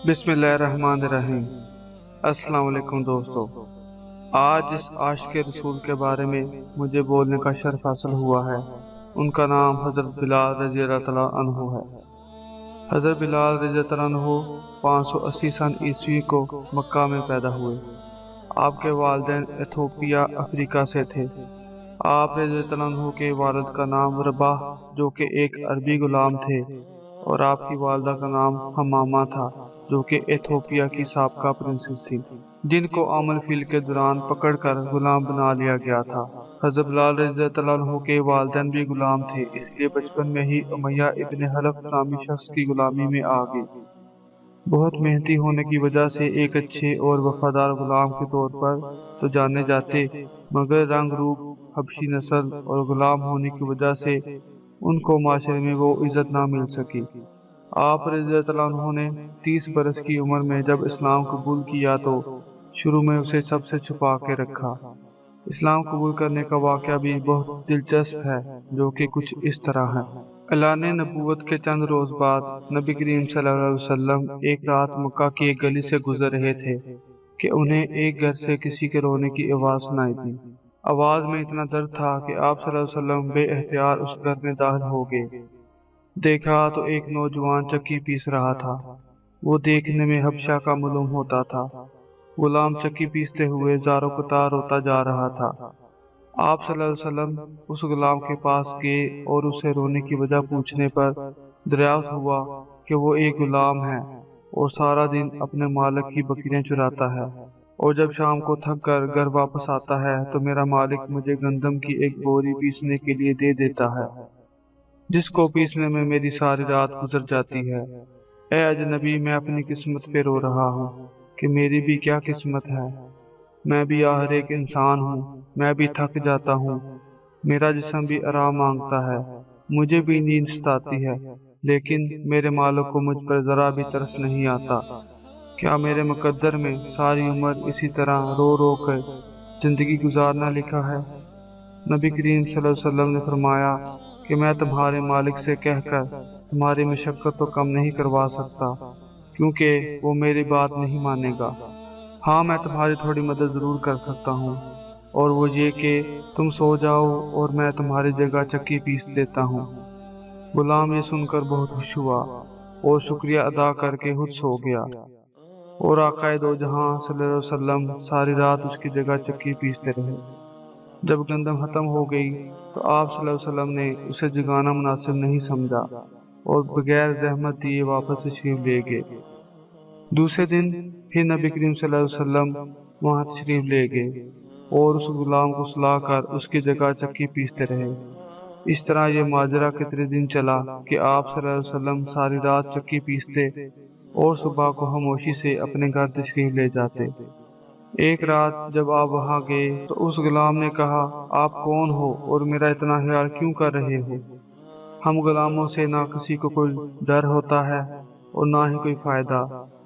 बिस्मिल्लाहिर्रहमानिर्रहीम। अस्सलाम वालेकुम दोस्तों। आज इस आशिक-ए-रसूल के बारे में मुझे बोलने का शर्फ हासिल हुआ है। उनका नाम हजरत बिलाल रज़ियल्लाहु अन्हु है। हजरत बिलाल रज़ियल्लाहु अन्हु 580 सन ईस्वी को मक्का में पैदा हुए। आपके वालिदैन इथोपिया अफ्रीका से थे। आप रज़ियल्लाहु अन्हु के वालिद का नाम रबाह जो कि एक अरबी गुलाम थे, और आपकी वालदा का नाम हमामा था जो कि इथोपिया की साबका प्रिंसेस थी, जिनको अमल फील के दौरान पकड़कर गुलाम बना लिया गया था। हज़रत बिलाल रज़ियल्लाहु अन्हु के वालिदैन भी गुलाम थे, इसलिए बचपन में ही उमैया इब्न हलफ नामी शख्स की गुलामी में आ गए। बहुत मेहनती होने की वजह से एक अच्छे और वफादार गुलाम के तौर पर तो जाने जाते, मगर रंग रूप, हबशी नस्ल और गुलाम होने की वजह से उनको माशरे में वो इज्जत ना मिल सकी। आप रज़ियल्लाहु अन्हु ने 30 बरस की उम्र में जब इस्लाम कबूल किया तो शुरू में उसे सबसे छुपा के रखा। इस्लाम कबूल करने का वाक़या भी बहुत दिलचस्प है, जो कि कुछ इस तरह है। ऐलान नबूवत के चंद रोज बाद नबी करीम सल्लल्लाहु अलैहि वसल्लम एक रात मक्का की एक गली से गुजर रहे थे कि उन्हें एक घर से किसी के रोने की आवाज सुनाई दी। आवाज में इतना दर्द था कि आप सल्लल्लाहु अलैहि वसल्लम बेइख्तियार उस घर में दाखिल हो गए। देखा तो एक नौजवान चक्की पीस रहा था। वो देखने में हबशा का मालूम होता था। गुलाम चक्की पीसते हुए ज़ारो कतार रोता जा रहा था। आप सल्लल्लाहु अलैहि वसल्लम उस गुलाम के पास गए और उससे रोने की वजह पूछने पर दरियाफ्त हुआ कि वो एक गुलाम है और सारा दिन अपने मालिक की बकरियां चुराता है, और जब शाम को थक कर घर वापस आता है तो मेरा मालिक मुझे गंदम की एक बोरी पीसने के लिए दे देता है, जिसको पीसने में मेरी सारी रात गुजर जाती है। ए अजनबी, मैं अपनी किस्मत पे रो रहा हूँ कि मेरी भी क्या किस्मत है। मैं भी आखिर एक इंसान हूँ, मैं भी थक जाता हूँ, मेरा जिस्म भी आराम मांगता है, मुझे भी नींद सताती है, लेकिन मेरे मालिक को मुझ पर जरा भी तरस नहीं आता। क्या मेरे मुकद्दर में सारी उम्र इसी तरह रो रो कर जिंदगी गुजारना लिखा है? नबी करीम सल्लल्लाहु अलैहि वसल्लम ने फरमाया कि मैं तुम्हारे मालिक से कहकर तुम्हारी मशक्कत तो कम नहीं करवा सकता, क्योंकि वो मेरी बात नहीं मानेगा। हाँ, मैं तुम्हारी थोड़ी मदद जरूर कर सकता हूँ, और वो ये कि तुम सो जाओ और मैं तुम्हारी जगह चक्की पीस देता हूँ। गुलाम ये सुनकर बहुत खुश हुआ और शुक्रिया अदा करके खुद सो गया, और आकाए दो जहां सल्लल्लाहु अलैहि वसल्लम सारी रात उसकी जगह चक्की पीसते रहे। जब गंदम खत्म हो गई तो आप सल्लल्लाहु अलैहि वसल्लम ने उसे जगाना मुनासिब नहीं समझा और बगैर जहमत दिए वापस तशरीफ ले गए। दूसरे दिन फिर नबी करीम सल्लल्लाहु अलैहि वसल्लम वहां तशरीफ ले गए और उस गुलाम को सुलाकर उसकी जगह चक्की पीसते रहे। इस तरह ये माजरा कितने दिन चला कि आप सल्लल्लाहु अलैहि वसल्लम सारी रात चक्की पीसते और सुबह को खामोशी से अपने घर तशरीफ ले जाते। एक रात जब आप वहां गए तो उस गुलाम ने कहा, आप कौन हो और मेरा इतना ख्याल क्यों कर रहे हो? हम गुलामों से ना किसी को कोई डर होता है और ना ही कोई फायदा,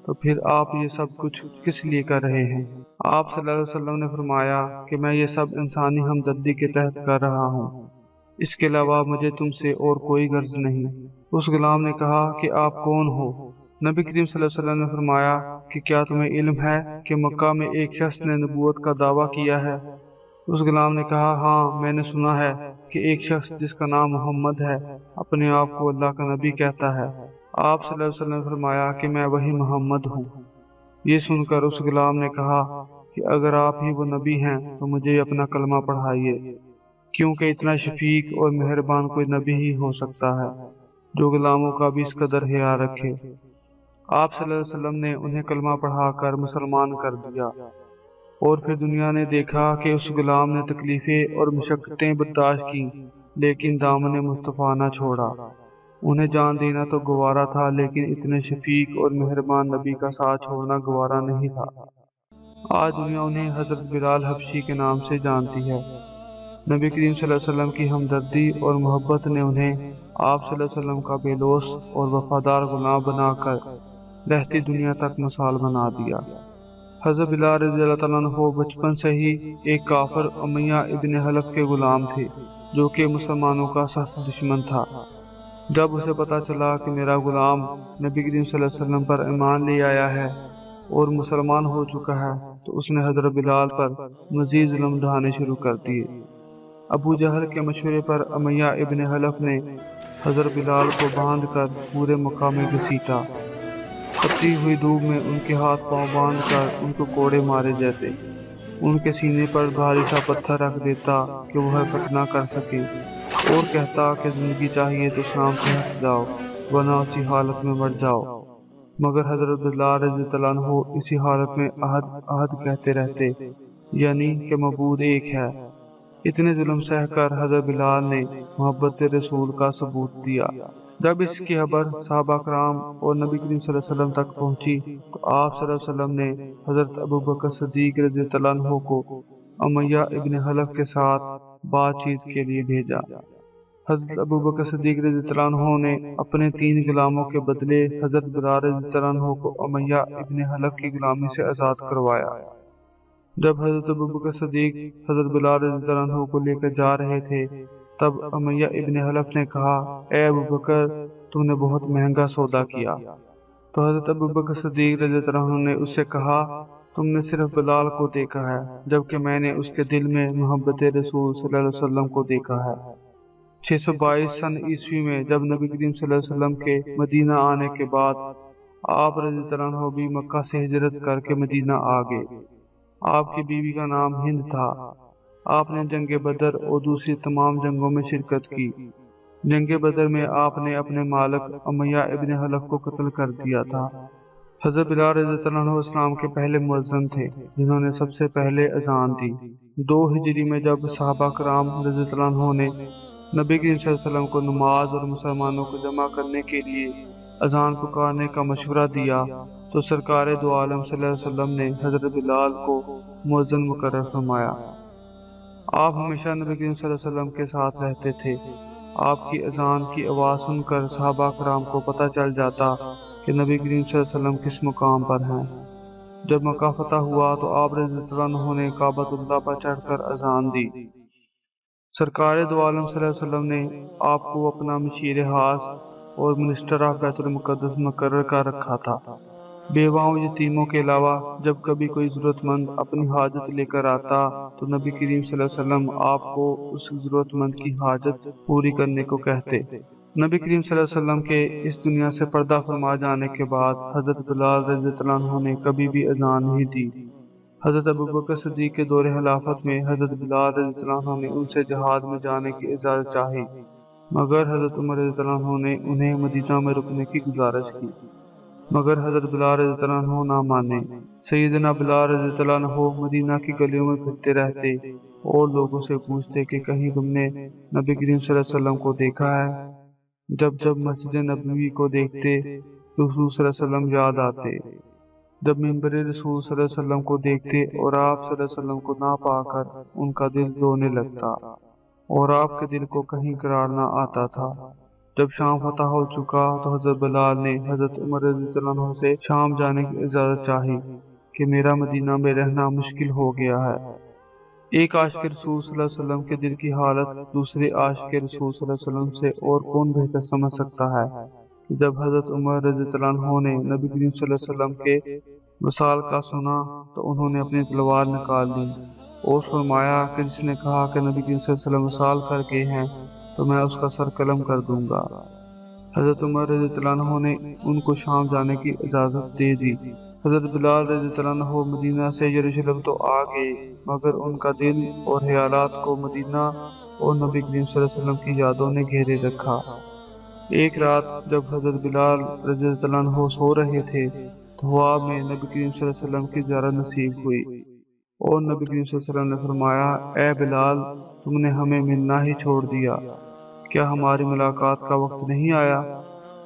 तो फिर आप ये सब कुछ किस लिए कर रहे हैं? आप सल्लल्लाहु अलैहि वसल्लम ने फरमाया कि मैं ये सब इंसानी हमदर्दी के तहत कर रहा हूँ, इसके अलावा मुझे तुमसे और कोई गर्ज नहीं। उस गुलाम ने कहा कि आप कौन हो? नबी करीम सल्लल्लाहु अलैहि वसल्लम ने फरमाया कि क्या तुम्हें इल्म है कि मक्का में एक शख्स ने नबूवत का दावा किया है? उस गुलाम ने कहा, हाँ, मैंने सुना है कि एक शख्स जिसका नाम मोहम्मद है अपने आप को अल्लाह का नबी कहता है। आप सल्लल्लाहु अलैहि वसल्लम ने फरमाया कि मैं वही मोहम्मद हूँ। ये सुनकर उस गुलाम ने कहा कि अगर आप ही वो नबी हैं तो मुझे अपना कलमा पढ़ाइए, क्योंकि इतना शफीक और मेहरबान कोई नबी ही हो सकता है जो गुलामों का भी इस कदर ख्याल रखे। आप सल्लल्लाहु अलैहि वसल्लम ने उन्हें कलमा पढ़ाकर मुसलमान कर दिया, और फिर दुनिया ने देखा कि उस गुलाम ने तकलीफें और मुशक्कतें बर्दाश्त की, लेकिन दामन मुस्तफ़ा न छोड़ा। उन्हें जान देना तो गवारा था, लेकिन इतने शफीक और मेहरबान नबी का साथ छोड़ना गवारा नहीं था। आज दुनिया उन्हें हजरत बिलाल हबशी के नाम से जानती है। नबी करीम सल्लल्लाहु अलैहि वसल्लम की हमदर्दी और मोहब्बत ने उन्हें आप सल्लल्लाहु अलैहि वसल्लम का बेलोस और वफादार गुलाम बनाकर रहती दुनिया तक मिसाल बना दिया। हज़रत बिलाल रज़ियल्लाहु अन्हु बचपन से ही एक काफिर उमैया इब्न हलफ के गुलाम थे, जो कि मुसलमानों का सख्त दुश्मन था। जब उसे पता चला कि मेरा गुलाम नबी करीम सल्लल्लाहु अलैहि वसल्लम पर ईमान ले आया है और मुसलमान हो चुका है, तो उसने हजरत बिलाल पर मजीद जुल्म ढाने शुरू कर दिए। अबू जहल के मशवरे पर उमय्या इब्न हलफ ने हजरत बिलाल को बांध कर पूरे मक्का में घसीटा। तपती हुई धूप में उनके हाथ पांव बांध कर उनको कोड़े मारे जाते। उनके सीने पर भारी सा पत्थर रख देता कि वह हरकत ना कर सके, और कहता कि जिंदगी चाहिए तो शाम से हट जाओ, वरना उसी हालत में मर जाओ। मगर हजरत बिलाल रज़ियल्लाहु अन्हु इसी हालत में अहद अहद कहते रहते, यानी कि मबूद एक है। इतने जुल्म सहकर हजरत बिलाल ने मोहब्बत रसूल का सबूत दिया। जब इसकी खबर सहाबा कराम और नबी करीम सल्लल्लाहु अलैहि वसल्लम तक पहुंची, तो आप सल्लल्लाहु अलैहि वसल्लम ने हजरत अबू बकर सिद्दीक रज़ियल्लाहु अन्हु को उमय्या इब्न हलफ के साथ बातचीत के लिए भेजा। हजरत अबू बकर सिद्दीक रज़ियल्लाहु अन्हु ने अपने 3 गुलामों के बदले हजरत बिलाल रज़ियल्लाहु अन्हु को उमय्या इब्न हलफ की गुलामी से आज़ाद करवाया। जब हजरत अबू बकर सिद्दीक हजरत बिलाल रज़ियल्लाहु अन्हु को लेकर जा रहे थे, तब उमय्या इब्न हलफ ने कहा, ए अबू बकर, तुमने बहुत महंगा सौदा किया। तो हजरत अबू बकर सिद्दीक रज़ियल्लाहु अन्हु ने उससे कहा, तुमने सिर्फ बिलाल को देखा है, जबकि मैंने उसके दिल में मोहब्बत रसूल सल्लल्लाहु अलैहि वसल्लम को देखा है। 622 सन ईस्वी में जब नबी करीम सल्लल्लाहु अलैहि वसल्लम के मदीना आने के बाद आप रज़ियल्लाहु अन्हु भी मक्का से हिजरत करके मदीना आ गए। आपकी बीवी का नाम हिंद था। आपने जंग बदर और दूसरी तमाम जंगों में शिरकत की। जंग बदर में आपने अपने मालिक उमय्या इब्न हलफ को कत्ल कर दिया था। हजरत बिलाल रज़ियल्लाहु अन्हु इस्लाम के पहले मुअज्जिन थे, जिन्होंने सबसे पहले अजान दी। 2 हिजरी में जब सहाबा कराम रज़ियल्लाहु अन्हु ने नबी करीम सल्लल्लाहु अलैहि वसल्लम को नमाज और मुसलमानों को जमा करने के लिए अजान पुकारने का मशवरा दिया, तो सरकार दो आलम सल्लल्लाहु अलैहि वसल्लम ने हजरत बिलाल को मुअज्जिन मुकर्रर फरमाया। आप हमेशा नबी करीम सल्लल्लाहु अलैहि वसल्लम के साथ रहते थे। आपकी अजान की आवाज़ सुनकर सहाबा कराम को पता चल जाता कि नबी करीम सल्लल्लाहु अलैहि वसल्लम किस मुकाम पर हैं। जब मक्का फतह हुआ तो आप रज़ियल्लाहु अन्हु ने काबतुल्लाह पर चढ़कर अजान दी। सरकार दो आलम सल्लल्लाहु अलैहि वसल्लम ने आपको अपना मशीर हास और मिनिस्टर ऑफ बैतुल मुक़द्दस मुकर्रर कर रखा था। बेवाओं यतीमों के अलावा जब कभी कोई जरूरतमंद अपनी हाजत लेकर आता, तो नबी करीम सल्लल्लाहु अलैहि वसल्लम आपको उस जरूरतमंद की हाजत पूरी करने को कहते। नबी करीम सल्लल्लाहु अलैहि वसल्लम के इस दुनिया से पर्दा फरमा जाने के बाद हजरत बिलाल रज़ियल्लाहु अन्हु ने कभी भी अजान नहीं दी। हजरत अबू बकर सिद्दीक के दौरे खिलाफत में हजरत बिलाल रज़ियल्लाहु अन्हु ने उनसे जहाद में जाने की इजाजत चाही, मगर हजरत उमर रज़ियल्लाहु अन्हु ने उन्हें मदीना में रुकने की गुजारिश की, मगर हजरत बिलाल रज़ियल्लाहु अन्हु ना माने। सैयदना बिलाल रज़ियल्लाहु अन्हु मदीना की गलियों में फिरते रहते और लोगों से पूछते कि कहीं तुमने नबी करीम सल्लल्लाहु अलैहि वसल्लम को देखा है। जब जब मस्जिद नबवी को देखते तो रसूल सल्लल्लाहु अलैहि वसल्लम याद आते। जब मिंबर रसूल सल्लल्लाहु अलैहि वसल्लम को देखते और आप सल्लल्लाहु अलैहि वसल्लम को ना पाकर उनका दिल रोने लगता और आपके दिल को कहीं करार ना आता था। जब शाम फतह हो चुका तो हजरत बिलाल ने हजरत उमर रज़ियल्लाहु अन्हु से शाम जाने की इजाजत चाही कि मेरा मदीना में रहना मुश्किल हो गया है। एक आशिक रसूल सल्लल्लाहु अलैहि वसल्लम के दिल की हालत दूसरे आशिक रसूल सल्लल्लाहु अलैहि वसल्लम से और कौन बेहतर समझ सकता है कि जब हजरत उमर रज़ियल्लाहु अन्हु ने नबी करीम सल्लल्लाहु अलैहि वसल्लम के वसाल का सुना, तो उन्होंने अपनी तलवार निकाल ली और फरमाया कि जिसने कहा कि नबी करीम सल्लल्लाहु अलैहि वसल्लम वसाल कर गए हैं, तो मैं उसका सर कलम कर दूंगा। हजरत उमर रज़ियल्लाहु अन्हु ने उनको शाम जाने की इजाजत दे दी। हजरत बिलाल रज़ियल्लाहु अन्हु मदीना से यरूशलेम तो आ गए, मगर उनका दिल और ख्यालात को मदीना और नबी करीम सल्लल्लाहु अलैहि वसल्लम की यादों ने घेरे रखा। एक रात जब हजरत बिलाल रज़ियल्लाहु अन्हु सो रहे थे, तो ख्वाब में नबी करीम सल्लल्लाहु अलैहि वसल्लम की ज़ियारत नसीब हुई और नबी करीम सल्लल्लाहु अलैहि वसल्लम ने फरमाया, ए बिलाल, तुमने हमें मिलना ही छोड़ दिया, क्या हमारी मुलाकात का वक्त नहीं आया?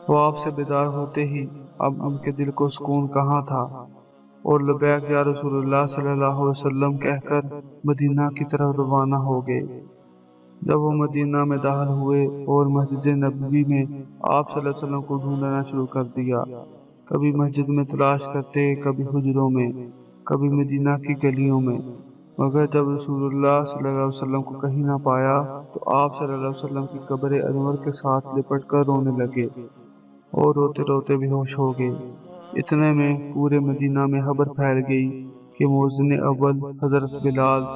ख्वाब से बेदार होते ही अब उनके दिल को सुकून कहाँ था और लबैक या रसूलुल्लाह सल्लल्लाहु अलैहि वसल्लम कहकर मदीना की तरफ रवाना हो गए। जब वो मदीना में दाखिल हुए और मस्जिद नबवी में आप सल्लल्लाहु अलैहि वसल्लम को ढूंढना शुरू कर दिया। कभी मस्जिद में तलाश करते, कभी हुजरों में, कभी मदीना की गलियों में। मगर जब रसूलुल्लाह सल्लल्लाहु अलैहि वसल्लम को कहीं ना पाया तो आप सल्लल्लाहु अलैहि वसल्लम की कब्र अनवर के साथ लिपट कर रोने लगे और रोते रोते बेहोश हो गए। इतने में पूरे मदीना में खबर फैल गई कि मुअज्जिन अव्वल हजरत बिलाल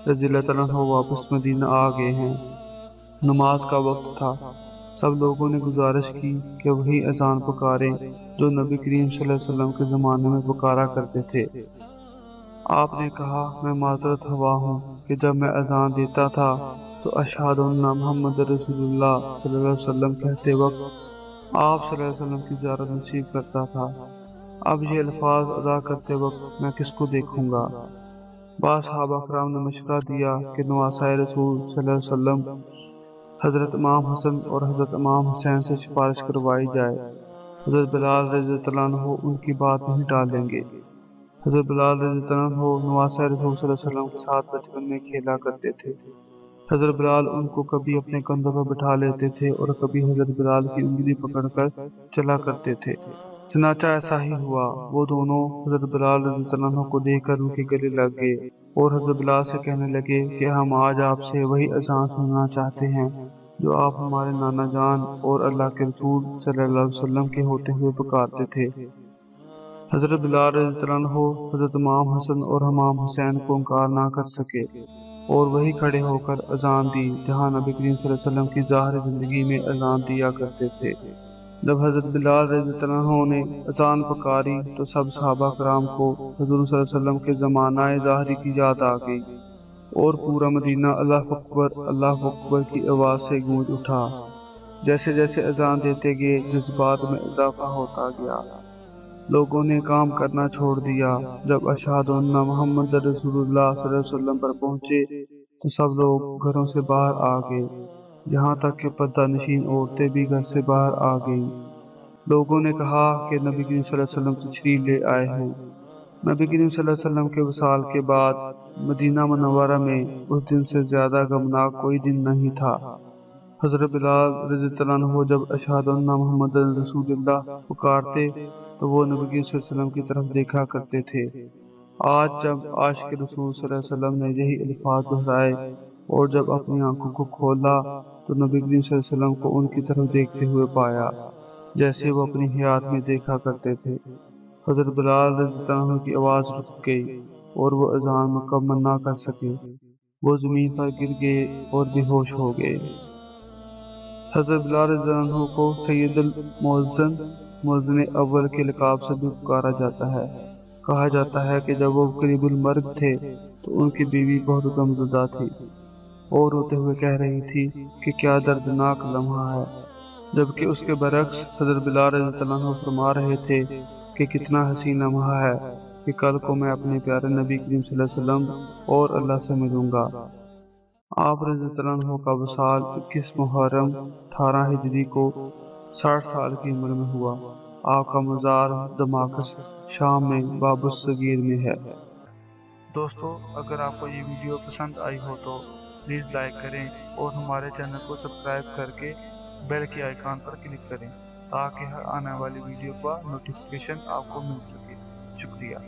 रज़ियल्लाहु तआला अन्हु वापस मदीना आ गए हैं। नमाज का वक्त था। सब लोगों ने गुजारिश की कि वही अजान पुकारें जो नबी करीम सल्लल्लाहु अलैहि वसल्लम के ज़माने में पुकारा करते थे। आपने कहा, मैं माजरत हुआ हूँ कि जब मैं अजान देता था तो अशहदु अन्ना मुहम्मद रसूलुल्लाह सल्लल्लाहु अलैहि वसल्लम कहते वक्त आप सल्लल्लाहु अलैहि वसल्लम की ज़ियारत नसीब करता था। अब ये अल्फाज अदा करते वक्त मैं किसको देखूंगा? बाद सहाबा कराम ने मशवरा दिया कि नवासाए रसूल सल्लल्लाहु अलैहि वसल्लम हजरत इमाम हसन और हजरत इमाम हुसैन से सिफारिश करवाई जाए। हजरत बिलाल रज़ियल्लाहु अन्हु उनकी बात नहीं टालेंगे। हजरत बिलाल रज़ियल्लाहु अन्हु नवासाए रसूल सल्लल्लाहु अलैहि वसल्लम के साथ बचपन में खेला करते थे। हजरत बिलाल उनको कभी अपने कंधों पर बिठा लेते थे और कभी हजरत बिलाल की उंगली पकड़कर चला करते थे। चनाचा ऐसा ही हुआ। वो दोनों हजरत बिलाल रज़ियल्लाहु अन्हु को देखकर उनके गले लग गए और हजरत बिलाल से कहने लगे कि हम आज आपसे वही अज़ान सुनना चाहते हैं जो आप हमारे नाना जान और अल्लाह के रसूल सल्लल्लाहु अलैहि वसल्लम के होते हुए पुकारते थे। हजरत बिलाल रज़ियल्लाहु अन्हु हजरत इमाम हसन और इमाम हुसैन को इनकार ना कर सके और वही खड़े होकर अजान दी जहाँ नबी करीम सल्लल्लाहु अलैहि वसल्लम की ज़ाहिर जिंदगी में अजान दिया करते थे। जब हजरत बिलाल रज़ियल्लाहु अन्हु ने अजान पुकारी तो सब सहाबा कराम को हुज़ूर सल्लल्लाहु अलैहि वसल्लम के ज़मानाए ज़ाहिरी की याद आ गई और पूरा मदीना अल्लाह अकबर की आवाज़ से गूंज उठा। जैसे जैसे अजान देते गए जज्बात में इजाफा होता गया। लोगों ने काम करना छोड़ दिया। जब अशहदु अन्ना मुहम्मद रसूलुल्लाह सल्लल्लाहु अलैहि वसल्लम पर पहुंचे तो सब लोग घरों से बाहर आ गए, यहाँ तक कि पर्दा नशीन औरतें भी घर से बाहर आ गईं। लोगों ने कहा कि नबी करीम सल्लल्लाहु अलैहि वसल्लम तशरीफ ले आए हैं। नबी करीम सल्लल्लाहु अलैहि वसल्लम के वसाल के बाद मदीना मुनव्वरा में उस दिन से ज्यादा गमनाक कोई दिन नहीं था। हजरत बिलाल रज़ियल्लाहु अन्हु जब अशहदु अन्ना मुहम्मद रसूलुल्लाह पुकारते तो वो नबी करीम सल्लल्लाहु अलैहि वसल्लम की तरफ देखा करते थे। आज जब आशिक-ए-रसूल सल्लल्लाहु अलैहि वसल्लम ने यही अल्फाज दोहराए और जब अपनी आंखों को खोला तो नबी करीम सल्लल्लाहु अलैहि वसल्लम को उनकी तरफ देखते हुए पाया जैसे वो अपनी हयात में देखा करते थे। हजरत बिलाल रज़ियल्लाहु अन्हु की आवाज़ रुक गई और वो अज़ान मुकम्मल ना कर सके। वो ज़मीन पर गिर गए और बेहोश हो गए। हजरत बिलाल रज़ियल्लाहु अन्हु को सैयदुल मुअज्जिन अव्वल के लकाब से भी पुकारा जाता है। कहा जाता है कि जब वो करीबुल मर्ग थे तो उनकी बीवी बहुत गमज़दा थी और रोते हुए कह रही थी कि क्या दर्दनाक लम्हा है, जबकि उसके बरक्स हजरत बिलाल रज़ियल्लाहु अन्हु फरमा रहे थे कि कितना हसीन लम्हा है कि कल को मैं अपने प्यारे नबी करीम सल्लल्लाहु अलैहि वसल्लम और अल्लाह से मिलूंगा। आप रज़ियल्लाहु अन्हु का वसाल 21 मुहर्रम 18 हिजरी को 60 साल की उम्र में हुआ। आपका मज़ार दमाश्क शाम में बाबुस सगीर में है। दोस्तों, अगर आपको ये वीडियो पसंद आई हो तो प्लीज़ लाइक करें और हमारे चैनल को सब्सक्राइब करके बेल के आइकन पर क्लिक करें ताकि हर आने वाली वीडियो का नोटिफिकेशन आपको मिल सके। शुक्रिया।